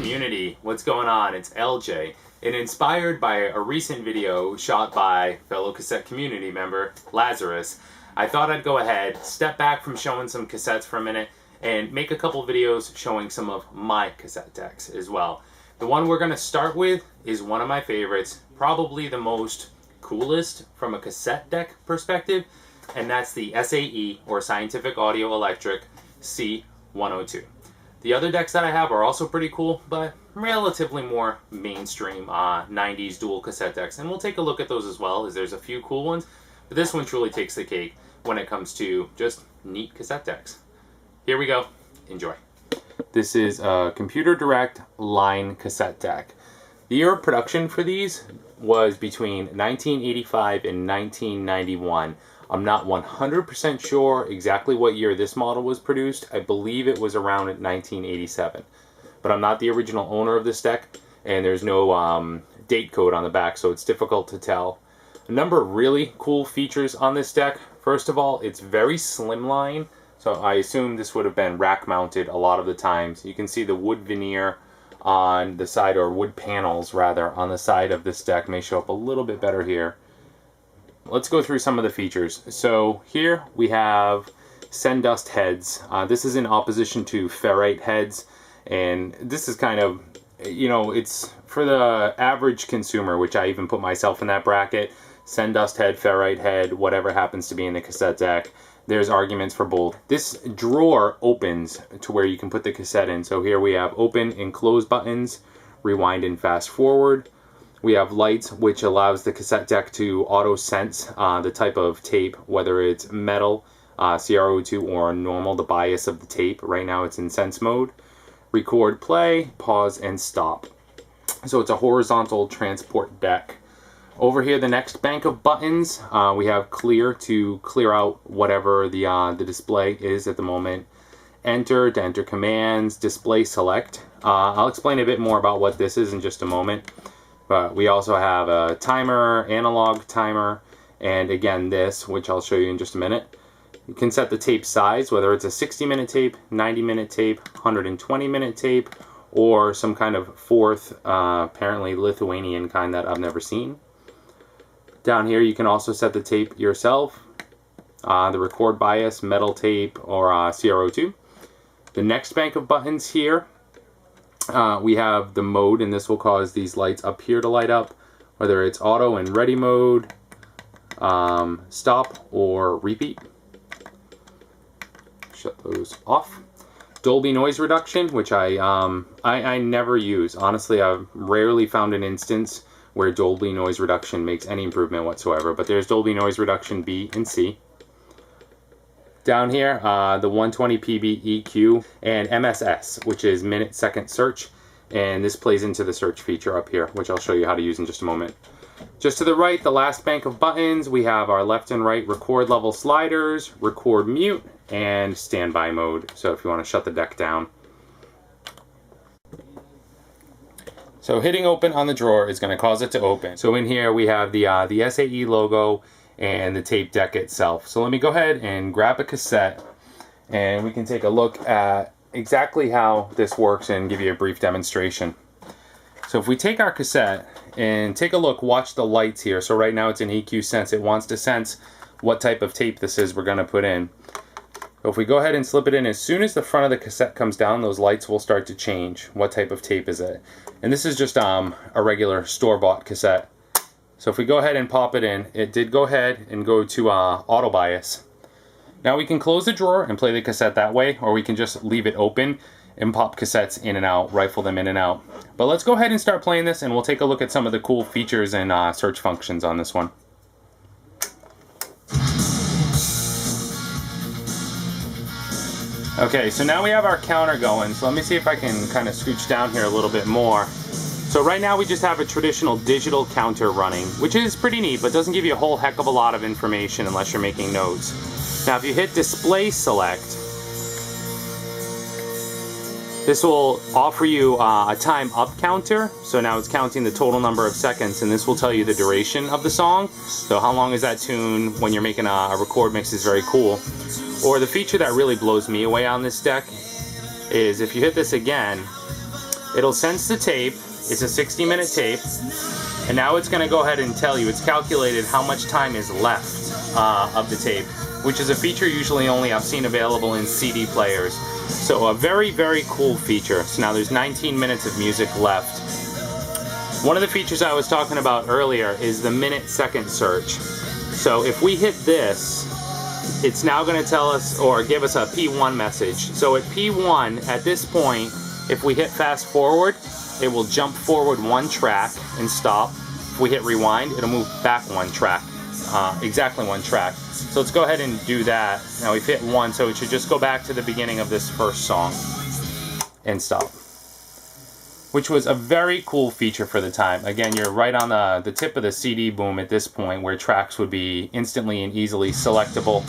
community. What's going on? It's LJ, and inspired by a recent video shot by fellow cassette community member Lazarus, I thought I'd go ahead, step back from showing some cassettes for a minute, and make a couple videos showing some of my cassette decks as well. The one we're going to start with is one of my favorites, probably the most coolest from a cassette deck perspective, and that's the SAE, or Scientific Audio Electric C102. The other decks that I have are also pretty cool, but relatively more mainstream 90s dual cassette decks, and we'll take a look at those as well, as there's a few cool ones, but this one truly takes the cake when it comes to just neat cassette decks. Here we go. Enjoy. This is a Computer Direct line cassette deck. The year of production for these was between 1985 and 1991. I'm not 100% sure exactly what year this model was produced. I believe it was around 1987. But I'm not the original owner of this deck, and there's no date code on the back, so it's difficult to tell. A number of really cool features on this deck. First of all, it's very slimline, so I assume this would have been rack mounted a lot of the times. You can see the wood veneer on the side, or wood panels rather, on the side of this deck may show up a little bit better here. Let's go through some of the features. So here we have send-dust heads. This is in opposition to ferrite heads, and this is kind of, you know, it's for the average consumer, which I even put myself in that bracket. Send-dust head, ferrite head, whatever happens to be in the cassette deck. There's arguments for both. This drawer opens to where you can put the cassette in. So here we have open and close buttons, rewind and fast forward. We have lights, which allows the cassette deck to auto sense the type of tape, whether it's metal, CR02, or normal, the bias of the tape. Right now it's in sense mode. Record, play, pause, and stop. So it's a horizontal transport deck. Over here, the next bank of buttons, we have clear to clear out whatever the display is at the moment. Enter to enter commands, display select. I'll explain a bit more about what this is in just a moment. But we also have a timer, analog timer, and again this, which I'll show you in just a minute. You can set the tape size, whether it's a 60-minute tape, 90-minute tape, 120-minute tape, or some kind of fourth, apparently Lithuanian kind that I've never seen. Down here you can also set the tape yourself, the record bias, metal tape, or CR02. The next bank of buttons here, we have the mode, and this will cause these lights up here to light up, whether it's auto and ready mode, stop, or repeat. Shut those off. Dolby noise reduction, which I never use. Honestly, I've rarely found an instance where Dolby noise reduction makes any improvement whatsoever, but there's Dolby noise reduction B and C. Down here, the 120 PB EQ and MSS, which is minute second search, and this plays into the search feature up here, which I'll show you how to use in just a moment. Just to the right, the last bank of buttons, we have our left and right record level sliders, record mute, and standby mode, so if you want to shut the deck down. So hitting open on the drawer is going to cause it to open. So in here we have the SAE logo and the tape deck itself. So let me go ahead and grab a cassette, and we can take a look at exactly how this works and give you a brief demonstration. So if we take our cassette and take a look, watch the lights here. So right now it's in EQ sense. It wants to sense what type of tape this is we're going to put in. So if we go ahead and slip it in, as soon as the front of the cassette comes down, those lights will start to change. What type of tape is it? And this is just a regular store-bought cassette. So if we go ahead and pop it in, it did go ahead and go to auto bias. Now we can close the drawer and play the cassette that way, or we can just leave it open and pop cassettes in and out, rifle them in and out. But let's go ahead and start playing this, and we'll take a look at some of the cool features and search functions on this one. Okay, so now we have our counter going, so let me see if I can kind of scooch down here a little bit more. So right now we just have a traditional digital counter running, which is pretty neat, but doesn't give you a whole heck of a lot of information unless you're making notes. Now if you hit display select, this will offer you a time up counter. So now it's counting the total number of seconds, and this will tell you the duration of the song. So how long is that tune when you're making a record mix is very cool. Or the feature that really blows me away on this deck is if you hit this again, It'll sense the tape. It's a 60-minute tape. And now it's going to go ahead and tell you, it's calculated how much time is left of the tape, which is a feature usually only I've seen available in CD players. So a very, very cool feature. So now there's 19 minutes of music left. One of the features I was talking about earlier is the minute-second search. So if we hit this, it's now going to tell us or give us a P1 message. So at P1, at this point, if we hit fast forward, it will jump forward one track and stop. If we hit rewind, it'll move back one track, exactly one track. So let's go ahead and do that. Now we've hit 1, so it should just go back to the beginning of this first song and stop. Which was a very cool feature for the time. Again, you're right on the tip of the CD boom at this point where tracks would be instantly and easily selectable.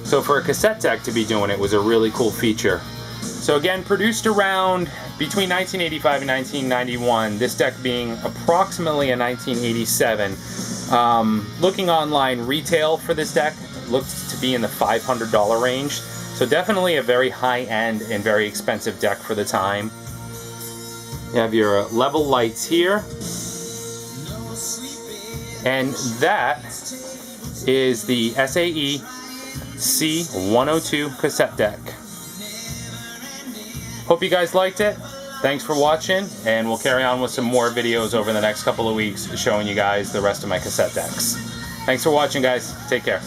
So for a cassette deck to be doing it was a really cool feature. So again, produced around between 1985 and 1991, this deck being approximately a 1987. Looking online, retail for this deck looks to be in the $500 range. So definitely a very high-end and very expensive deck for the time. You have your level lights here. And that is the SAE C102 cassette deck. Hope you guys liked it. Thanks for watching, and we'll carry on with some more videos over the next couple of weeks showing you guys the rest of my cassette decks. Thanks for watching, guys. Take care.